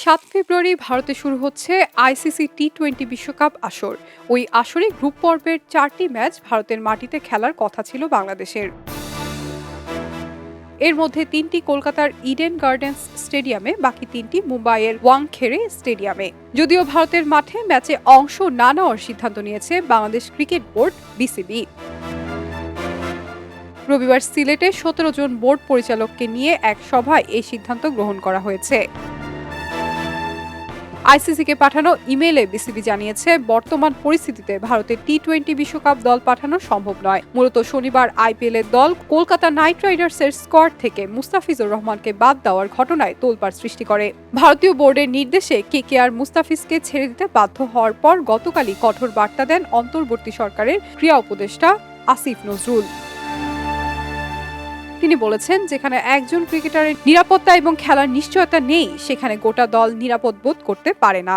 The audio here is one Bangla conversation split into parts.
7 ফেব্রুয়ারি ভারতে শুরু হচ্ছে আইসিসি টি-20 বিশ্বকাপ আসর। ওই আসরে গ্রুপ পর্বের 4টি ম্যাচ ভারতের মাটিতে খেলার কথা ছিল বাংলাদেশের। এর মধ্যে 3টি কলকাতার ইডেন গার্ডেন্স স্টেডিয়ামে, বাকি 3টি মুম্বাইয়ের ওয়াংখেড়ে স্টেডিয়ামে। যদিও ভারতের মাঠে ম্যাচে অংশ না নেওয়ার সিদ্ধান্ত নিয়েছে বাংলাদেশ ক্রিকেট বোর্ড বিসিবি। রবিবার সিলেটে 17 জন বোর্ড পরিচালককে নিয়ে এক সভায় এই সিদ্ধান্ত গ্রহণ করা হয়েছে। আইসিসিকে পাঠানো ইমেইলে বিসিবি জানিয়েছে, বর্তমান পরিস্থিতিতে ভারতের টি-20 বিশ্বকাপ দল পাঠানো সম্ভব নয়। মূলত শনিবার আইপিএলের দল কলকাতা নাইট রাইডার্সের স্কোয়াড থেকে মুস্তাফিজুর রহমানকে বাদ দেওয়ার ঘটনায় তোলপাড় সৃষ্টি করে। ভারতীয় বোর্ডের নির্দেশে কেকেআর মুস্তাফিজকে ছেড়ে দিতে বাধ্য হওয়ার পর গতকালই কঠোর বার্তা দেন অন্তর্বর্তী সরকারের ক্রীড়া উপদেষ্টা আসিফ নজরুল। তিনি বলেছেন, যেখানে একজন ক্রিকেটারের নিরাপত্তা এবং খেলার নিশ্চয়তা নেই, সেখানে গোটা দল নিরাপদ বোধ করতে পারে না।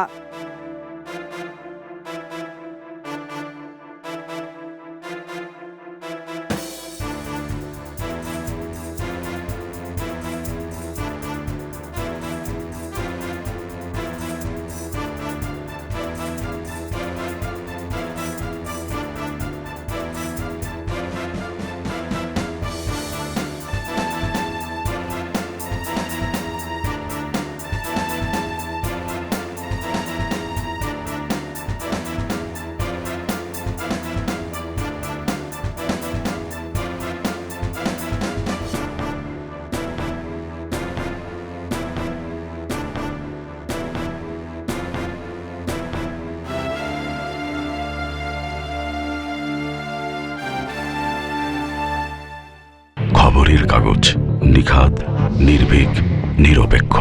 খবরের কাগজ, নিখাদ, নির্ভীক, নিরপেক্ষ।